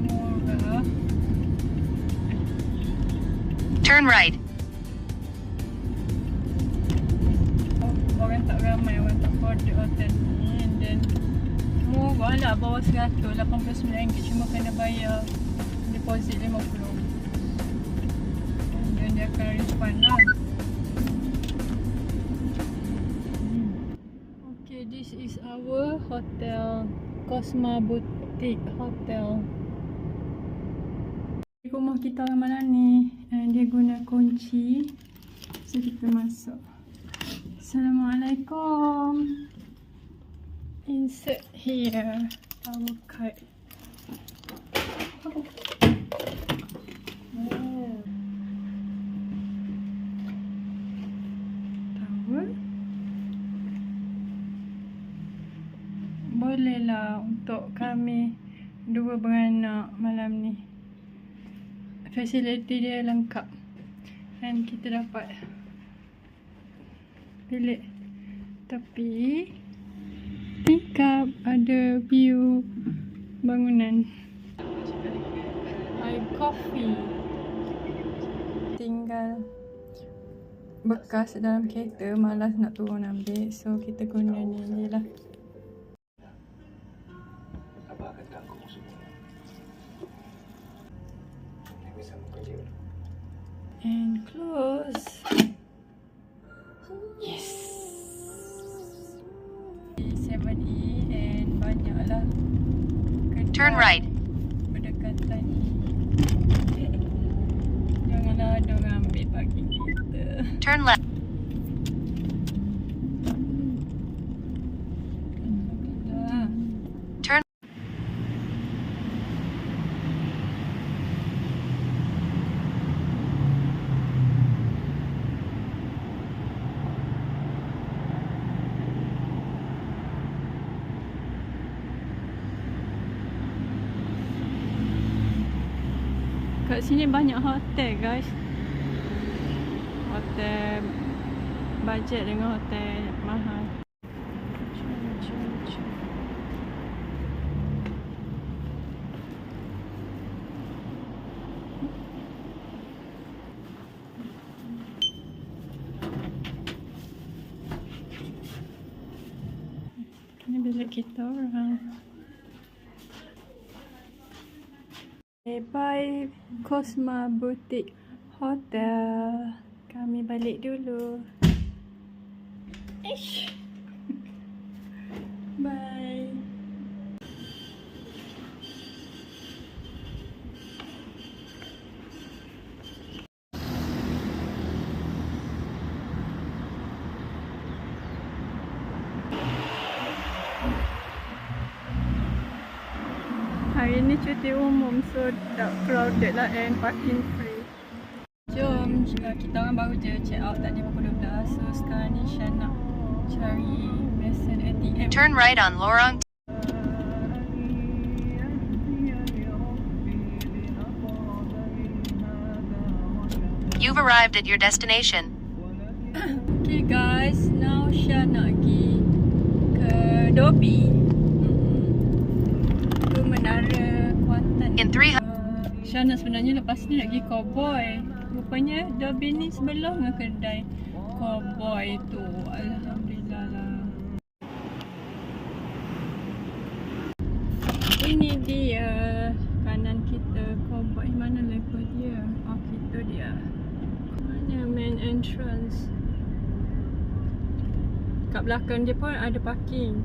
murah. Turn right. Orang tak ramai, orang tak crowded hotel ni. And then murah lah, bawah 100, RM89, cuma kena bayar deposit 50. Dan dia akan refund lah. Okay, this is our hotel, Cosma Boutique Hotel. Rumah kita orang malam ni, dia guna kunci. So kita masuk. Assalamualaikum. Insert here our card. Towel. Bolehlah untuk kami dua beranak malam ni. Fasiliti dia lengkap. Dan kita dapat bilik tepi tingkap, ada view bangunan. Air kopi. Tinggal bekas dalam kereta, malas nak turun ambil, so kita guna ni je lah. Abang akan tanggung semua. Dia bisa bekerja. And close. Yes. 7E and banyaklah kedai Turn right. berdekatan ni. Janganlah diorang ambil parking kita. Turn left. Alhamdulillah. Turn. Kat sini banyak hotel guys. Hotel budget dengan hotel mahal. Ini bilik kita orang. Bye Cosma Boutique Hotel. Kami balik dulu. Ish. Bye. Hari ni cuti umum, so tak crowded lah and parking free. Jom, kita orang baru je check out tadi pukul 12. So sekarang ni Syah nak cari mesin ATM. Turn right on Lorong. You've arrived at your destination. Okay guys, now Syah nak pergi ke Dobi. Ke Menara Kuantan. In 300. Syah nak sebenarnya lepas ni nak pergi Cowboy. Rupanya Dobi ni sebelah dengan kedai Cowboy tu. Alhamdulillah lah. Ini dia kanan kita Cowboy. Mana level dia? Oh, itu dia. Mana main entrance? Kat belakang dia pun ada parking.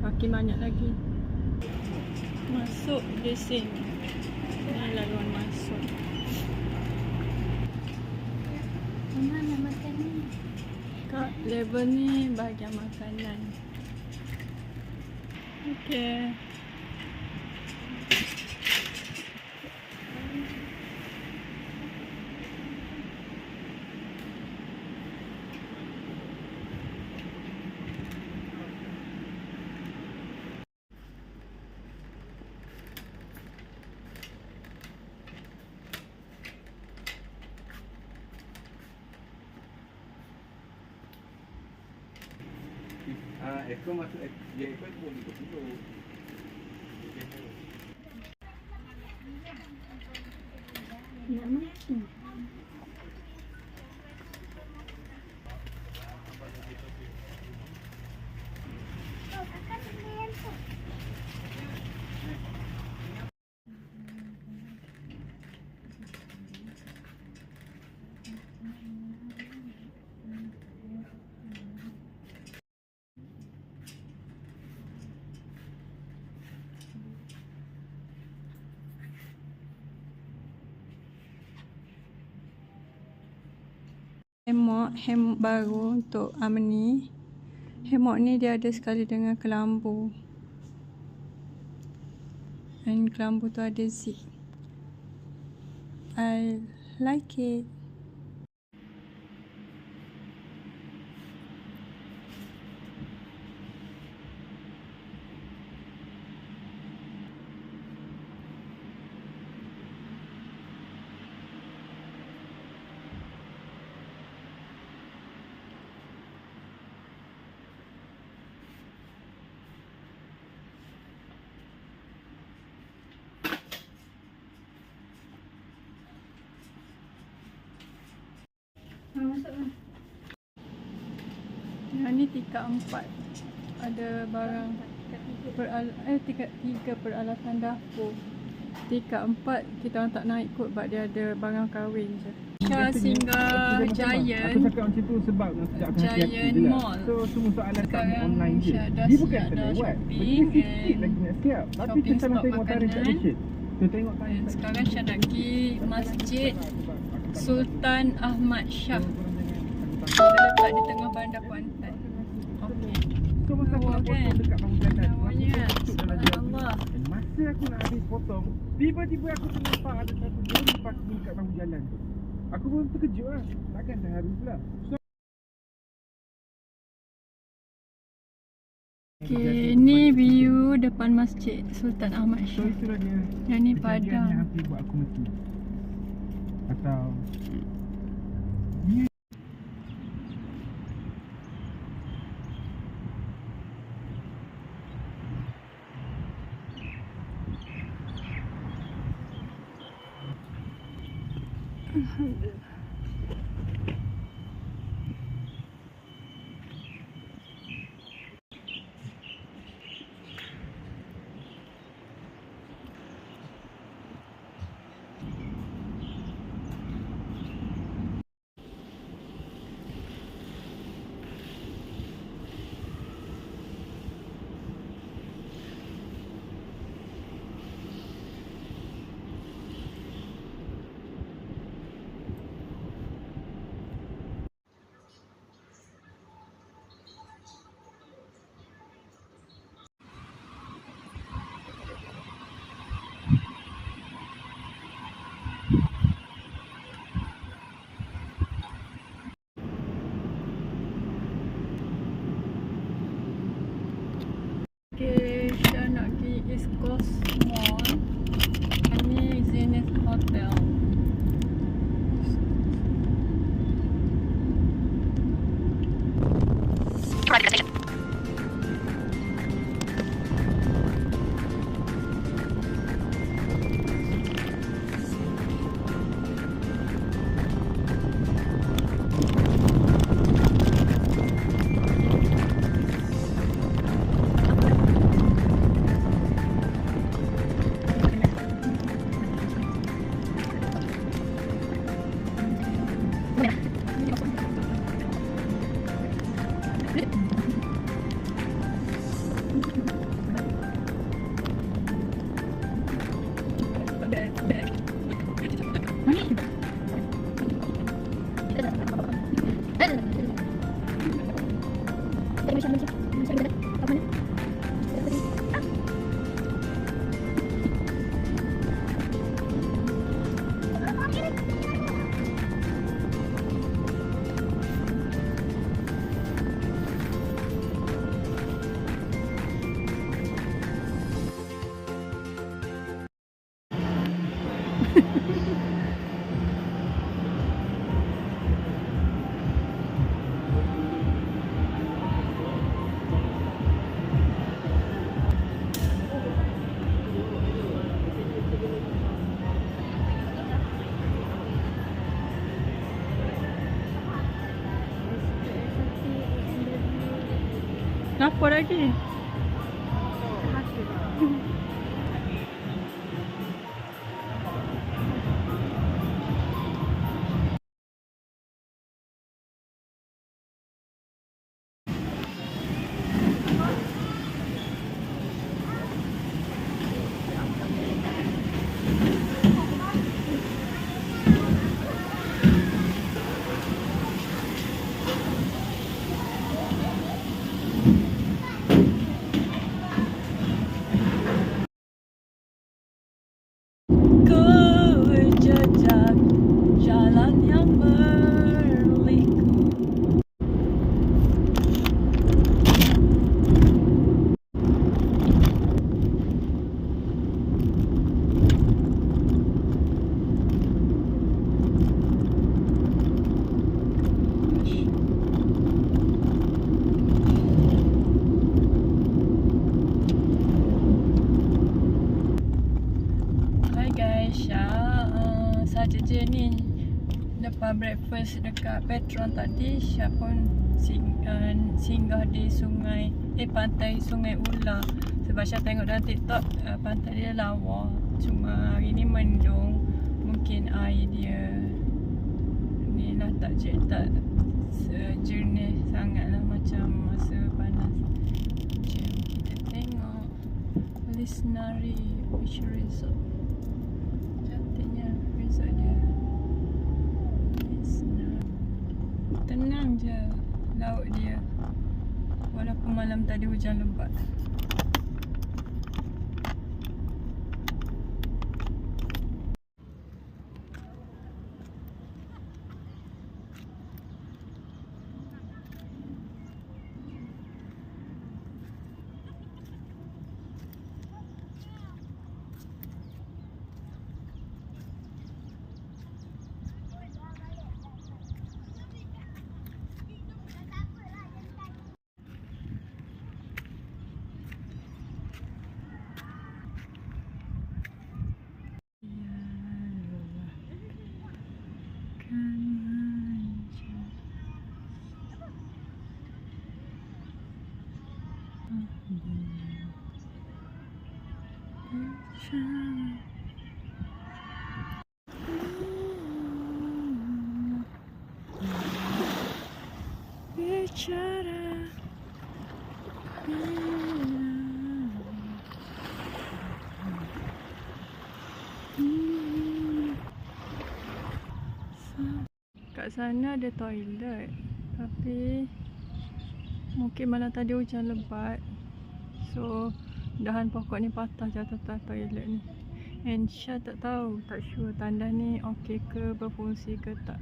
Parking banyak lagi. Masuk di sini. Ini laluan masuk. Mana makan ni? Kat level ni bahagian makanan. Okay. Aircon masuk, dia aircon pun ikut dulu. Nak mati. Hemok baru untuk Amni. Hemok ni dia ada sekali dengan kelambu. Dan kelambu tu ada zip. I like it. Masuklah. Yang ni tingkat 4. Ada barang tiga peralatan dapur. Tingkat 4 kita orang tak naik kot sebab dia ada barang kahwin je. Syah singgah Giant. Aku cakap macam tu sebab sejak aku hati-hati Giant je lah. Mall. So semua soalan kat Sekarang online je. Syah dah Dia bukan siap dah terlewat. shopping Sikit lagi nak siap. Tapi shopping kita salah spot tengok tarikh kat makanan. Malaysia. So tengok Dan tarikh. sekarang Syah nak pergi Masjid Sultan Ahmad Shah. Dia letak di tengah bandar Kuantan. Okey. So masa aku nak Kan? potong dekat bangku jalan, Namanya Subhanallah. Allah. Masa aku nak habis potong, tiba-tiba aku ternampak ada satu lori parking kat bangku jalan tu. Aku pun terkejut lah. Takkan terharu pula. So Okay, ni view depan Masjid Sultan Ahmad So Shah. itulah dia. Yang ni kejadian padang. yang hampir buat aku mati. Atau Okay, Syah nak pergi East Coast Mall. Ini Zenith Hotel. Arrive at the station. Apa lagi? Jejak jalan yang berliku. Hi guys, saja je ni lepas breakfast dekat Petron tadi, Syah pun singgah di pantai Sungai Ular. Sebab Syah tengok dalam TikTok pantai dia lawa, cuma hari ni mendung. Mungkin air dia ni lah tak sejernih sangat lah macam masa panas. Jom kita tengok Lisnari Beach Resort. Cantiknya resort dia. Tenang je laut dia, walaupun malam tadi hujan lebat. Bicara kat sana ada toilet, tapi mungkin malam tadi hujan lebat, so dahan pokok ni patah jatuh atas toilet ni. And Syah tak tahu, tak sure tandas ni okey ke, berfungsi ke tak.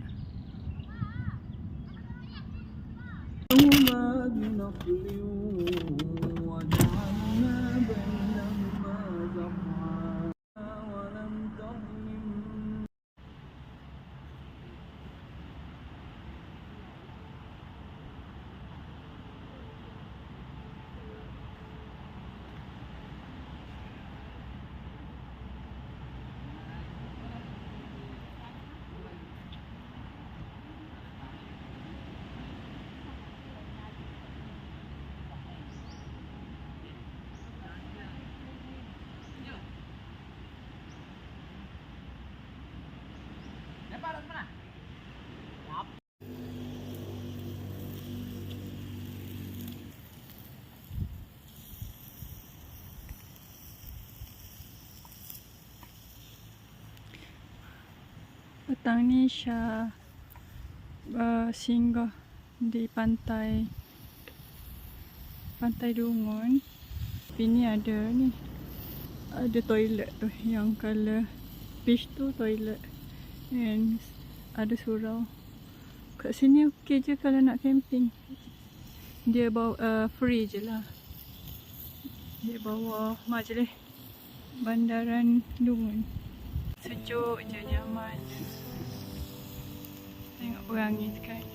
Petang ni Syah singgah di pantai Dungun. Ini ada toilet tu yang color beach tu, toilet, and ada surau. Kat sini okey je kalau nak camping. Dia bawa free je lah. Dia bawa majlis Bandaran Dungun. Sejuk je, nyaman. Tengok perangi sekarang.